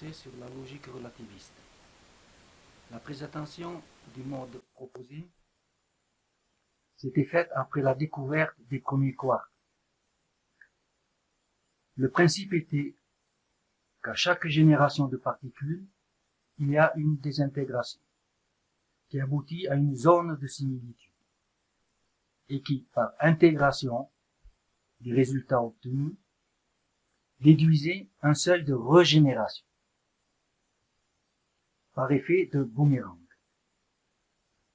porter sur la logique relativiste. La présentation du mode proposé s'était faite après la découverte des premiers quarks. Le principe était qu'à chaque génération de particules, il y a une désintégration qui aboutit à une zone de similitude et qui, par intégration des résultats obtenus, déduisait un seuil de régénération par effet de boomerang.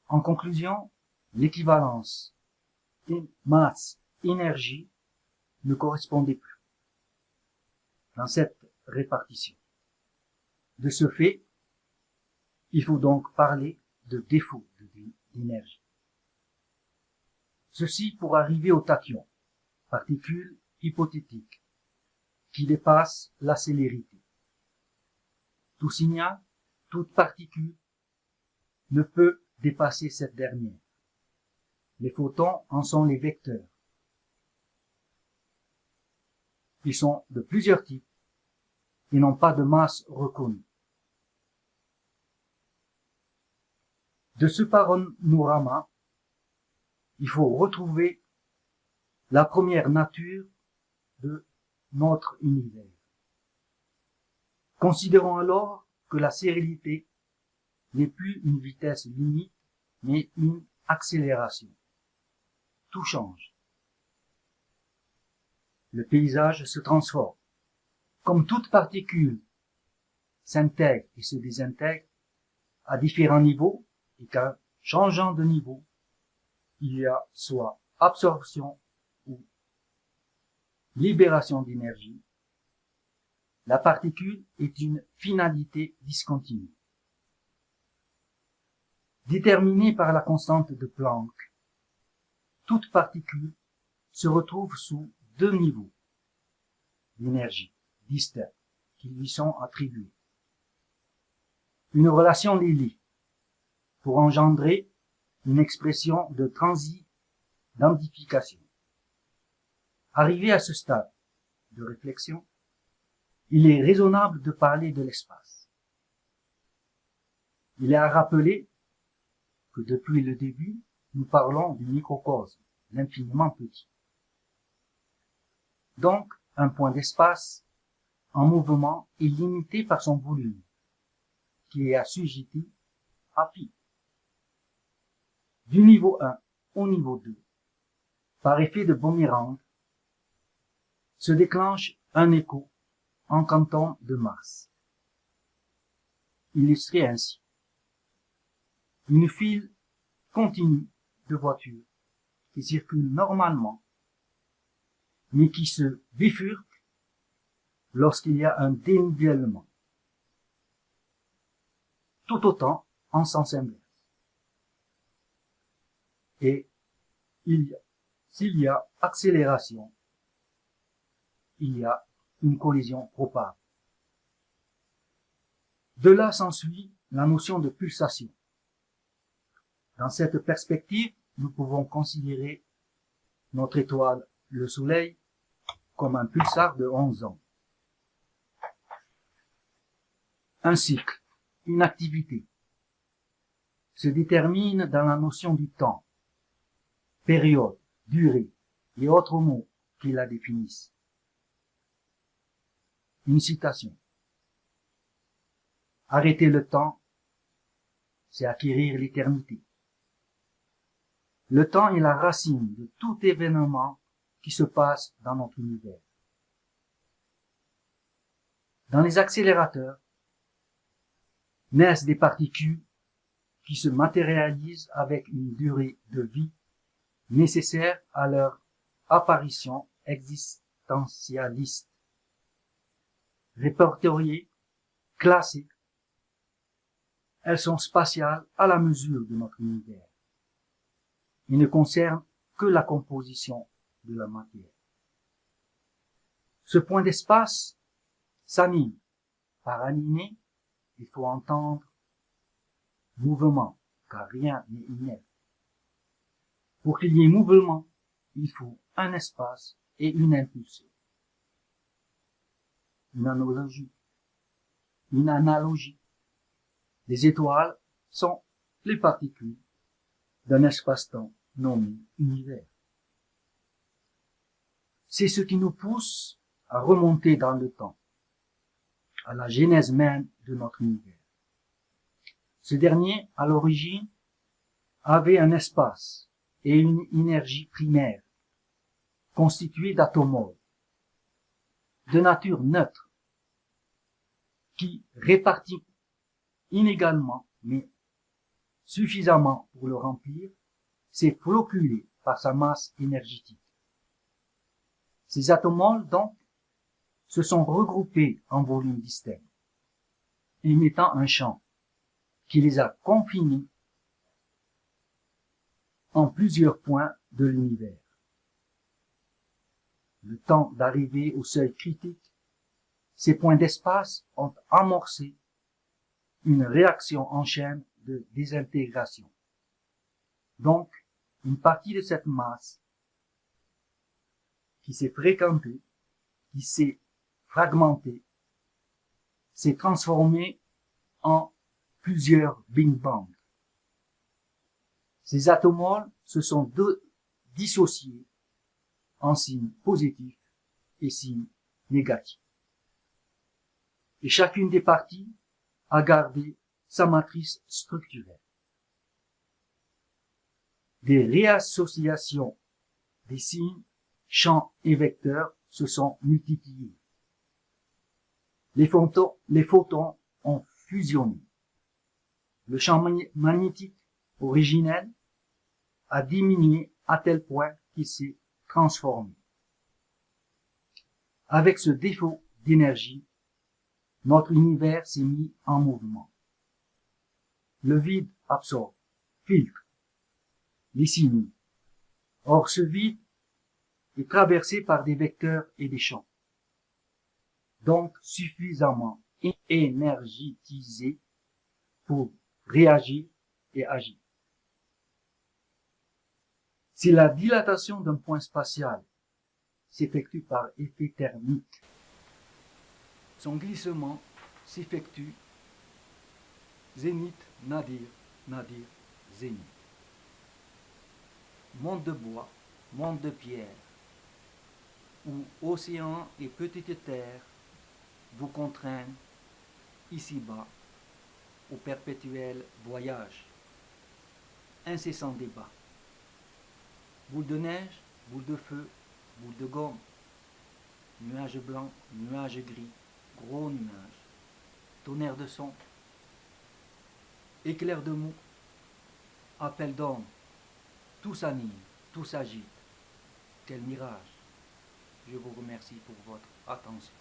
En conclusion, l'équivalence masse-énergie ne correspondait plus dans cette répartition. De ce fait, il faut donc parler de défaut d'énergie. Ceci pour arriver au tachyon, particule hypothétique, qui dépasse la célérité. Tout signal, toute particule ne peut dépasser cette dernière. Les photons en sont les vecteurs. Ils sont de plusieurs types et n'ont pas de masse reconnue. De ce panorama, il faut retrouver la première nature de notre univers. Considérons alors que la sérialité n'est plus une vitesse limite, mais une accélération. Tout change. Le paysage se transforme. Comme toute particule s'intègre et se désintègre à différents niveaux, et qu'en changeant de niveau, il y a soit absorption ou libération d'énergie, la particule est une finalité discontinue. Déterminée par la constante de Planck, toute particule se retrouve sous deux niveaux d'énergie distincts qui lui sont attribués. Une relation les lie pour engendrer une expression de transidentification. Arrivé à ce stade de réflexion, il est raisonnable de parler de l'espace. Il est à rappeler que depuis le début, nous parlons du microcosme, l'infiniment petit. Donc, un point d'espace en mouvement est limité par son volume, qui est assujetti à π. Du niveau 1 au niveau 2, par effet de boomerang, se déclenche un écho en quantum de masse. Illustré ainsi. Une file continue de voitures qui circulent normalement, mais qui se bifurque lorsqu'il y a un dénivellement. Tout autant en sens inverse. Et s'il y a accélération, il y a une collision probable. De là s'ensuit la notion de pulsation. Dans cette perspective, nous pouvons considérer notre étoile, le Soleil, comme un pulsar de 11 ans. Un cycle, une activité, se détermine dans la notion du temps, période, durée et autres mots qui la définissent. Une citation. Arrêter le temps, c'est acquérir l'éternité. Le temps est la racine de tout événement qui se passe dans notre univers. Dans les accélérateurs, naissent des particules qui se matérialisent avec une durée de vie nécessaire à leur apparition existentialiste. Répertoriées, classées, elles sont spatiales à la mesure de notre univers et ne concernent que la composition de la matière. Ce point d'espace s'anime. Par animer, il faut entendre mouvement, car rien n'est inerte. Pour qu'il y ait mouvement, il faut un espace et une impulsion. Une analogie. une analogie. Les étoiles sont les particules d'un espace-temps nommé univers. C'est ce qui nous pousse à remonter dans le temps, à la genèse même de notre univers. Ce dernier, à l'origine, avait un espace et une énergie primaire, constituée d'atomes de nature neutre, qui répartis inégalement, mais suffisamment pour le remplir, s'est floculé par sa masse énergétique. Ces atomes, donc, se sont regroupés en volumes distincts, émettant un champ qui les a confinés en plusieurs points de l'univers. Le temps d'arriver au seuil critique, ces points d'espace ont amorcé une réaction en chaîne de désintégration. Donc, une partie de cette masse qui s'est fréquentée, qui s'est fragmentée, s'est transformée en plusieurs Big Bang. Ces atomes se sont dissociés en signes positifs et signes négatifs. Et chacune des parties a gardé sa matrice structurelle. Des réassociations des signes, champs et vecteurs se sont multipliés. Les photons ont fusionné. Le champ magnétique originel a diminué à tel point qu'il s'est transformé. Avec ce défaut d'énergie, notre univers s'est mis en mouvement. Le vide absorbe, filtre, les signaux. Or, ce vide est traversé par des vecteurs et des champs, donc suffisamment énergétisé pour réagir et agir. Si la dilatation d'un point spatial s'effectue par effet thermique, son glissement s'effectue zénith, nadir, nadir, zénith. Monde de bois, monde de pierre, où océan et petite terre vous contraignent ici-bas au perpétuel voyage, incessant débat. Boule de neige, boule de feu, boule de gomme, nuage blanc, nuage gris, gros nuage, tonnerre de son, éclair de mots, appel d'homme, tout s'anime, tout s'agite. Quel mirage! Je vous remercie pour votre attention.